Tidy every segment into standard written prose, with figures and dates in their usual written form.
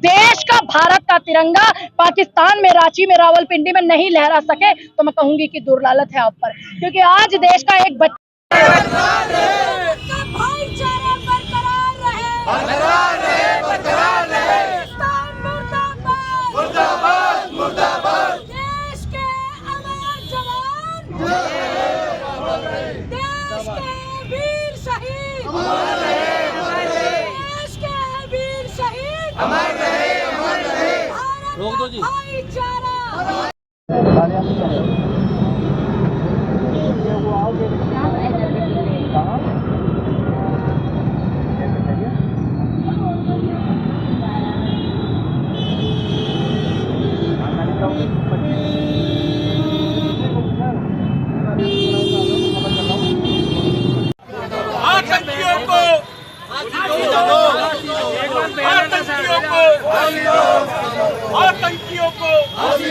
देश का भारत का तिरंगा पाकिस्तान में रांची में रावलपिंडी में नहीं लहरा सके तो मैं कहूंगी कि दुर्लालत है आप पर, क्योंकि आज देश का एक बच्चा रोक दो जी। आतंकियों को फांसी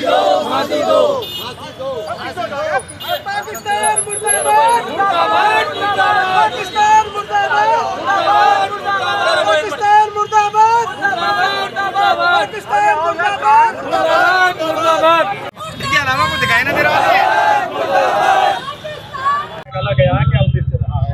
दो। पाकिस्तान मुर्दाबाद, पाकिस्तान मुर्दाबाद, पाकिस्तान मुर्दाबाद, पाकिस्तान मुर्दाबाद। इसके अलावा कुछ दिखाई ना दे रहा है।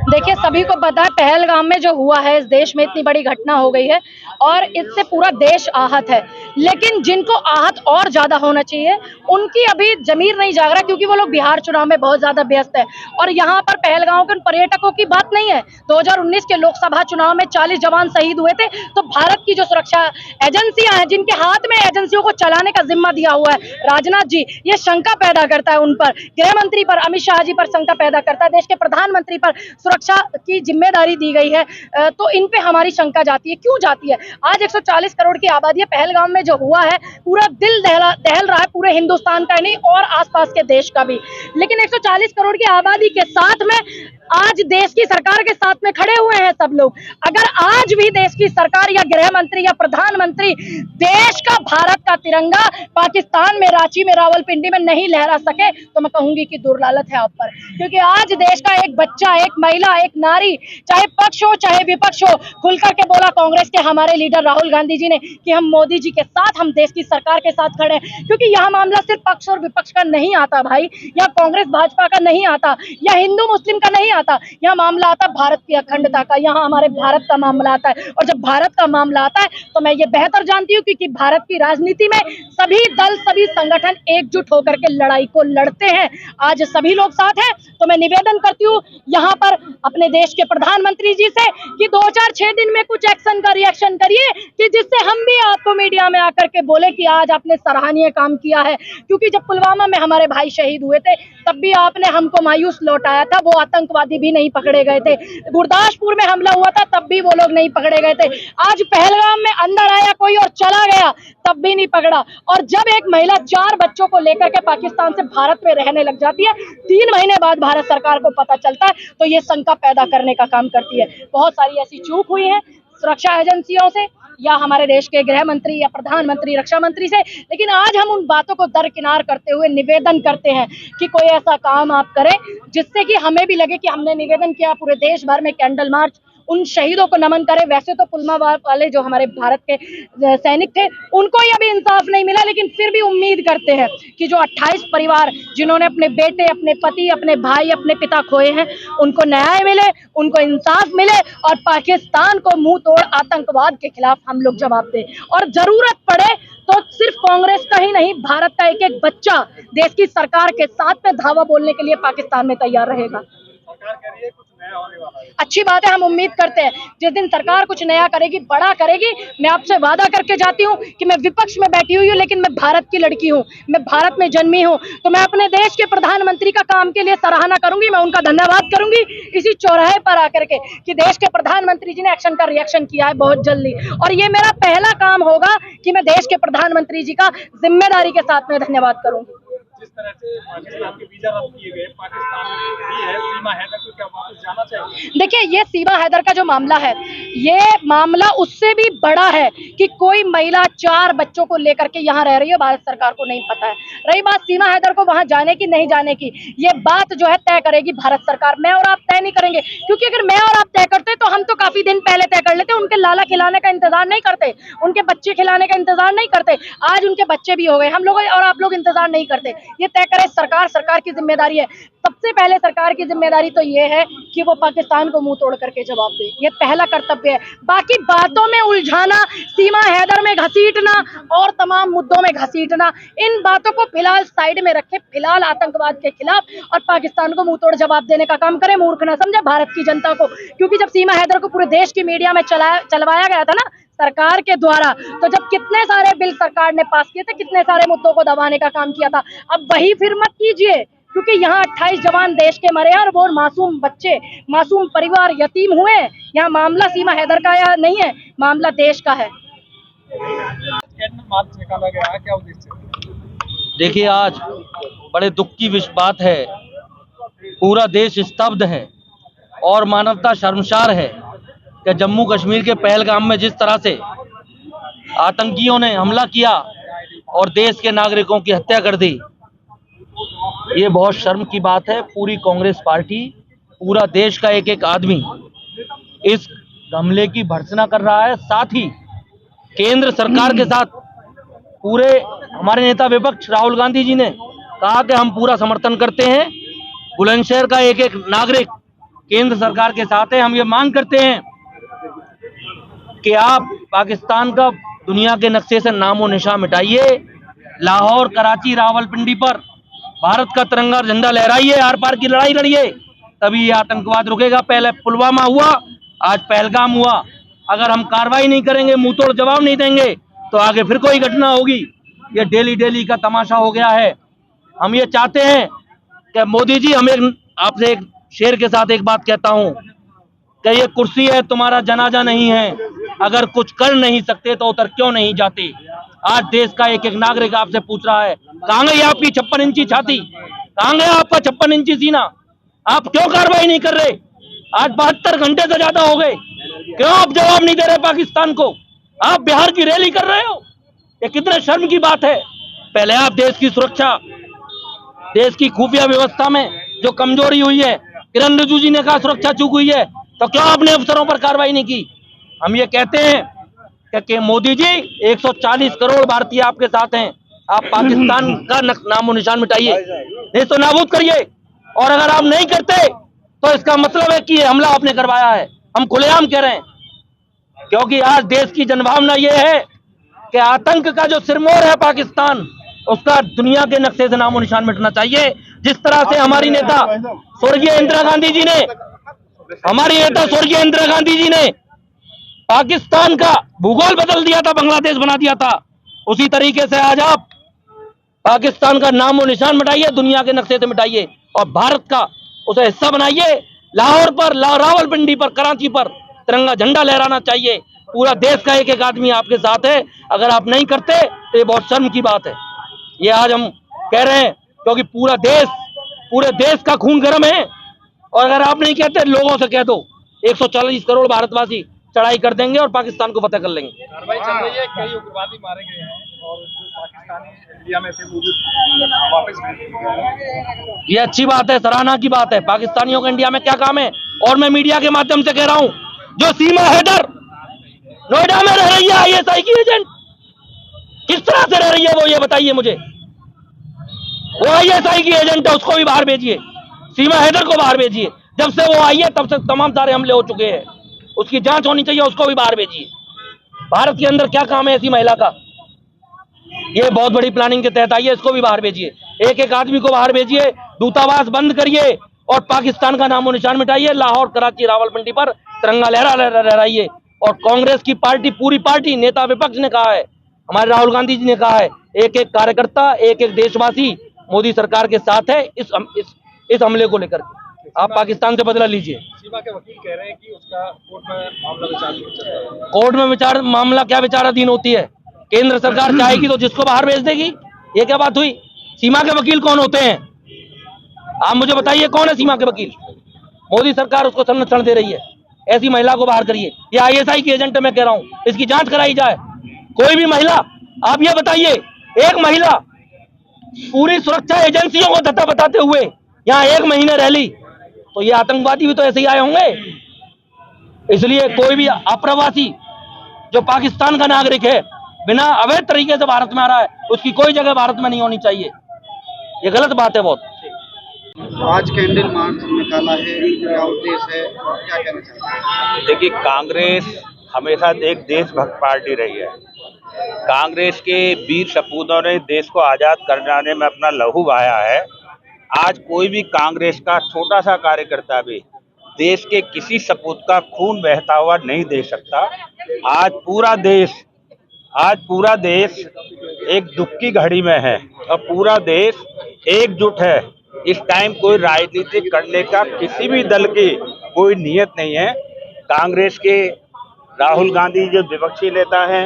देखिए, सभी को पता है पहलगाम में जो हुआ है, इस देश में इतनी बड़ी घटना हो गई है और इससे पूरा देश आहत है। लेकिन जिनको आहत और ज्यादा होना चाहिए, उनकी अभी जमीर नहीं जाग रहा, क्योंकि वो लोग बिहार चुनाव में बहुत ज्यादा व्यस्त है। और यहाँ पर पहलगाम के पर्यटकों की बात नहीं है। 2019 के लोकसभा चुनाव में 40 जवान शहीद हुए थे, तो भारत की जो सुरक्षा एजेंसियां हैं, जिनके हाथ में एजेंसियों को चलाने का जिम्मा दिया हुआ है राजनाथ जी, ये शंका पैदा करता है उन पर, गृह मंत्री पर, अमित शाह जी पर शंका पैदा करता है, देश के प्रधानमंत्री पर सुरक्षा की जिम्मेदारी दी गई है, तो इन पे हमारी शंका जाती है। क्यों जाती है? आज 140 करोड़ की आबादी है, पहलगाम में जो हुआ है पूरा दिल दहल रहा है, पूरे हिंदुस्तान का नहीं और आसपास के देश का भी। लेकिन 140 करोड़ की आबादी के साथ में आज देश की सरकार के साथ में खड़े हुए हैं सब लोग। अगर आज भी देश की सरकार या गृह मंत्री या प्रधानमंत्री देश का भारत का तिरंगा पाकिस्तान में रांची में रावलपिंडी में नहीं लहरा सके तो मैं कहूंगी कि दुर्लालत है आप पर, क्योंकि आज देश का एक बच्चा, एक महिला, एक नारी, चाहे पक्ष हो चाहे विपक्ष हो, खुल करके बोला कांग्रेस के हमारे लीडर राहुल गांधी जी ने कि हम मोदी जी के साथ, हम देश की सरकार के साथ खड़े हैं। क्योंकि यह मामला सिर्फ पक्ष और विपक्ष का नहीं आता भाई, या कांग्रेस भाजपा का नहीं आता, या हिंदू मुस्लिम का नहीं आता, यहाँ मामला आता भारत की अखंडता का, यहाँ हमारे भारत का मामला आता है। और जब भारत का मामला आता है तो मैं ये बेहतर जानती हूँ, क्योंकि भारत की राजनीति में सभी दल, सभी संगठन एकजुट होकर के लड़ाई को लड़ते हैं। आज सभी लोग साथ हैं, तो मैं निवेदन करती हूँ यहाँ पर अपने देश के प्रधानमंत्री जी से कि 2-4-6 दिन में कुछ एक्शन का रिएक्शन करिए, कि जिससे हम भी आपको मीडिया में आकर के बोले कि आज आपने सराहनीय काम किया है। क्योंकि जब पुलवामा में हमारे भाई शहीद हुए थे, तब भी आपने हमको मायूस लौटाया था, वो आतंकवादी भी नहीं पकड़े गए थे। गुरदासपुर में हमला हुआ था, तब भी वो लोग नहीं पकड़े गए थे। आज पहलगाम में अंदर आया कोई और चला गया, तब भी नहीं पकड़ा। और जब एक महिला 4 बच्चों को लेकर के पाकिस्तान से भारत में रहने लग जाती है, 3 महीने बाद भारत सरकार को पता चलता है, तो ये शंका पैदा करने का काम करती है। बहुत सारी ऐसी चूक हुई है सुरक्षा एजेंसियों से, या हमारे देश के गृह मंत्री या प्रधानमंत्री, रक्षा मंत्री से। लेकिन आज हम उन बातों को दरकिनार करते हुए निवेदन करते हैं कि कोई ऐसा काम आप करें जिससे कि हमें भी लगे कि हमने निवेदन किया, पूरे देश भर में कैंडल मार्च, उन शहीदों को नमन करें। वैसे तो पुलवामा वाले जो हमारे भारत के सैनिक थे, उनको ही अभी इंसाफ नहीं मिला, लेकिन फिर भी उम्मीद करते हैं कि जो 28 परिवार जिन्होंने अपने बेटे, अपने पति, अपने भाई, अपने पिता खोए हैं, उनको न्याय मिले, उनको इंसाफ मिले और पाकिस्तान को मुंह तोड़ आतंकवाद के खिलाफ हम लोग जवाब दें। और जरूरत पड़े तो सिर्फ कांग्रेस का ही नहीं, भारत का एक एक बच्चा देश की सरकार के साथ में धावा बोलने के लिए पाकिस्तान में तैयार रहेगा। अच्छी बात है, हम उम्मीद करते हैं जिस दिन सरकार कुछ नया करेगी, बड़ा करेगी, मैं आपसे वादा करके जाती हूँ कि मैं विपक्ष में बैठी हुई हूँ, लेकिन मैं भारत की लड़की हूँ, मैं भारत में जन्मी हूँ, तो मैं अपने देश के प्रधानमंत्री का काम के लिए सराहना करूंगी, मैं उनका धन्यवाद करूंगी इसी चौराहे पर आकर के कि देश के प्रधानमंत्री जी ने एक्शन का रिएक्शन किया है बहुत जल्दी। और ये मेरा पहला काम होगा कि मैं देश के प्रधानमंत्री जी का जिम्मेदारी के साथ में धन्यवाद करूंगी। तरह से पाकिस्तान के वीजा रद्द किए गए, पाकिस्तान भी है, सीमा हैदर को क्या वापस जाना चाहिए? देखिए, ये सीमा हैदर का जो मामला है, ये मामला उससे भी बड़ा है कि कोई महिला 4 बच्चों को लेकर के यहाँ रह रही है, भारत सरकार को नहीं पता है। रही बात सीमा हैदर को वहां जाने की नहीं जाने की, ये बात जो है तय करेगी भारत सरकार। मैं और आप तय नहीं करेंगे, क्योंकि अगर मैं और आप तय करते तो हम तो काफी दिन पहले तय कर लेते। उनके लाला खिलाने का इंतजार नहीं करते, उनके बच्चे खिलाने का इंतजार नहीं करते। आज उनके बच्चे भी हो गए, हम लोग और आप लोग इंतजार नहीं करते। ये तय करे सरकार, सरकार की जिम्मेदारी है। सबसे पहले सरकार की जिम्मेदारी तो ये है कि वो पाकिस्तान को मुंह तोड़ करके जवाब दे, ये पहला कर्तव्य है। बाकी बातों में उलझाना, सीमा हैदर में घसीटना और तमाम मुद्दों में घसीटना, इन बातों को फिलहाल साइड में रखे। फिलहाल आतंकवाद के खिलाफ और पाकिस्तान को मुंह तोड़ जवाब देने का काम करें। मूर्ख न समझे भारत की जनता को, क्योंकि जब सीमा हैदर को पूरे देश की मीडिया में चलवाया गया था ना सरकार के द्वारा, तो जब कितने सारे बिल सरकार ने पास किए थे, कितने सारे मुद्दों को दबाने का काम किया था। अब वही फिर मत कीजिए, क्योंकि यहाँ 28 जवान देश के मरे हैं और वो मासूम बच्चे, मासूम परिवार यतीम हुए। यहाँ मामला सीमा हैदर का या नहीं है, मामला देश का है। कैंडल मार्च निकाला गया है, क्या उद्देश्य? देखिए, आज बड़े दुख की बात है, पूरा देश स्तब्ध है और मानवता शर्मसार है कि जम्मू कश्मीर के पहलगाम में जिस तरह से आतंकियों ने हमला किया और देश के नागरिकों की हत्या कर दी, ये बहुत शर्म की बात है। पूरी कांग्रेस पार्टी, पूरा देश का एक एक आदमी इस हमले की भर्त्सना कर रहा है। साथ ही केंद्र सरकार के साथ पूरे हमारे नेता विपक्ष राहुल गांधी जी ने कहा कि हम पूरा समर्थन करते हैं। बुलंदशहर का एक एक नागरिक केंद्र सरकार के साथ है। हम ये मांग करते हैं कि आप पाकिस्तान का दुनिया के नक्शे से नामो निशान मिटाइए। लाहौर, कराची, रावलपिंडी पर भारत का तिरंगा झंडा लहराइए, आर पार की लड़ाई लड़िए, तभी ये आतंकवाद रुकेगा। पहले पुलवामा हुआ, आज पहलगाम हुआ। अगर हम कार्रवाई नहीं करेंगे, मुंह तोड़ जवाब नहीं देंगे, तो आगे फिर कोई घटना होगी। ये डेली डेली का तमाशा हो गया है। हम ये चाहते हैं कि मोदी जी, हम आपसे एक शेर के साथ एक बात कहता हूं कि ये कुर्सी है, तुम्हारा जनाजा नहीं है। अगर कुछ कर नहीं सकते तो उतर क्यों नहीं जाते। आज देश का एक एक नागरिक आपसे पूछ रहा है, कहां गई आपकी 56 इंची छाती, कहां गया आपका 56 इंची सीना, आप क्यों कार्रवाई नहीं कर रहे? आज 72 घंटे से ज्यादा हो गए, क्यों आप जवाब नहीं दे रहे पाकिस्तान को? आप बिहार की रैली कर रहे हो, ये कितने शर्म की बात है। पहले आप देश की सुरक्षा, देश की खुफिया व्यवस्था में जो कमजोरी हुई है, किरण रिजिजू जी ने कहा सुरक्षा चूक हुई है, तो क्यों आपने अफसरों पर कार्रवाई नहीं की? हम ये कहते हैं कि मोदी जी, 140 करोड़ भारतीय आपके साथ हैं। आप पाकिस्तान का नामो निशान मिटाइए, नहीं तो नाबूद करिए। और अगर आप नहीं करते तो इसका मतलब है कि ये हमला आपने करवाया है। हम खुलेआम कह रहे हैं, क्योंकि आज देश की जनभावना ये है कि आतंक का जो सिरमौर है पाकिस्तान, उसका दुनिया के नक्शे से नामो निशान मिटना चाहिए। जिस तरह से हमारी नेता स्वर्गीय इंदिरा गांधी जी ने, पाकिस्तान का भूगोल बदल दिया था, बांग्लादेश बना दिया था, उसी तरीके से आज आप पाकिस्तान का नामो निशान मिटाइए, दुनिया के नक्शे से मिटाइए और भारत का उसे हिस्सा बनाइए। लाहौर पर, रावलपिंडी पर, कराची पर तिरंगा झंडा लहराना चाहिए। पूरा देश का एक एक आदमी आपके साथ है। अगर आप नहीं करते तो ये बहुत शर्म की बात है। ये आज हम कह रहे हैं क्योंकि पूरे देश का खून गर्म है। और अगर आप नहीं कहते, लोगों से कह दो, 140 करोड़ भारतवासी चढ़ाई कर देंगे और पाकिस्तान को फतेह कर लेंगे। कार्रवाई चल रही है, कई उग्रवादी मारे गए हैं और जो पाकिस्तानी इंडिया में थे वो भी वापस भेज दिए गए। ये अच्छी बात है, सराहना की बात है। पाकिस्तानियों का इंडिया में क्या काम है? और मैं मीडिया के माध्यम से कह रहा हूं, जो सीमा हैदर नोएडा में रह रही है ISI की एजेंट, किस तरह से रह रही है वो, ये बताइए मुझे। वो ISI की एजेंट है, उसको भी बाहर भेजिए। सीमा हैदर को बाहर भेजिए। जब से वो आई है तब से तमाम सारे हमले हो चुके हैं, उसकी जांच होनी चाहिए, उसको भी बाहर भेजिए। भारत के अंदर क्या काम है ऐसी महिला का? ये बहुत बड़ी प्लानिंग के तहत आई है, इसको भी बाहर भेजिए। एक एक आदमी को बाहर भेजिए, दूतावास बंद करिए और पाकिस्तान का नामो निशान मिटाइए। लाहौर, कराची, रावलपिंडी पर तिरंगा लहराइए। और कांग्रेस की पार्टी, पूरी पार्टी, नेता विपक्ष ने कहा है, हमारे राहुल गांधी जी ने कहा है, एक एक कार्यकर्ता, एक एक देशवासी मोदी सरकार के साथ है इस हमले को लेकर। आप पाकिस्तान से बदला लीजिए। सीमा के वकील कह रहे हैं कि उसका कोर्ट में मामला विचाराधीन चल रहा है। कोर्ट में मामला क्या विचाराधीन होती है? केंद्र सरकार चाहेगी तो जिसको बाहर भेज देगी। ये क्या बात हुई? सीमा के वकील कौन होते हैं? आप मुझे बताइए, कौन है सीमा के वकील? मोदी सरकार उसको संरक्षण दे रही है। ऐसी महिला को बाहर करिए। ये ISI की एजेंट है, मैं कह रहा हूं, इसकी जांच कराई जाए। कोई भी महिला, आप ये बताइए, एक महिला पूरी सुरक्षा एजेंसियों को धत्ता बताते हुए यहाँ 1 महीने रह ली, तो ये आतंकवादी भी तो ऐसे ही आए होंगे। इसलिए कोई भी अप्रवासी जो पाकिस्तान का नागरिक है, बिना अवैध तरीके से भारत में आ रहा है, उसकी कोई जगह भारत में नहीं होनी चाहिए। ये गलत बात है बहुत। आज कैंडल मार्च निकाला है, क्या उद्देश्य है, क्या कहना चाहते हैं? देखिए, कांग्रेस हमेशा एक देशभक्त पार्टी रही है। कांग्रेस के वीर सपूतों ने देश को आज़ाद कराने में अपना लहू बहाया है। आज कोई भी कांग्रेस का छोटा सा कार्यकर्ता भी देश के किसी सपूत का खून बहता हुआ नहीं देख सकता। आज पूरा देश एक दुख की घड़ी में है और पूरा देश एकजुट है। इस टाइम कोई राजनीति करने का किसी भी दल की कोई नियत नहीं है। कांग्रेस के राहुल गांधी जो विपक्षी नेता हैं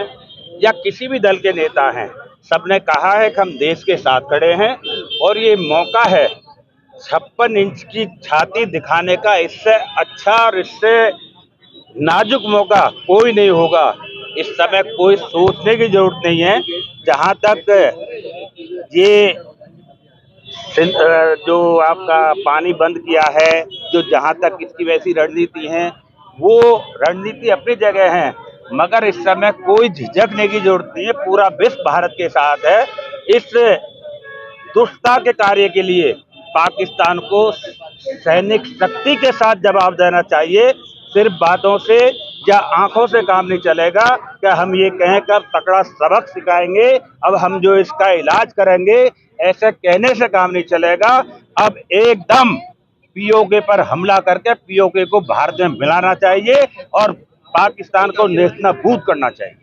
या किसी भी दल के नेता हैं, सबने कहा है कि हम देश के साथ खड़े हैं और ये मौका है 56 इंच की छाती दिखाने का। इससे अच्छा और इससे नाजुक मौका कोई नहीं होगा। इस समय कोई सोचने की जरूरत नहीं है। जहां तक ये जो आपका पानी बंद किया है, जो जहां तक इसकी वैसी रणनीति है, वो रणनीति अपनी जगह है, मगर इस समय कोई झिझकने की जरूरत नहीं है। पूरा विश्व भारत के साथ है। इस दुष्टता के कार्य के लिए पाकिस्तान को सैनिक शक्ति के साथ जवाब देना चाहिए। सिर्फ बातों से या आंखों से काम नहीं चलेगा कि हम ये कहें कि अब तगड़ा सबक सिखाएंगे, अब हम जो इसका इलाज करेंगे, ऐसे कहने से काम नहीं चलेगा। अब एकदम POK पर हमला करके POK को भारत में मिलाना चाहिए और पाकिस्तान को नेस्तनाबूद करना चाहिए।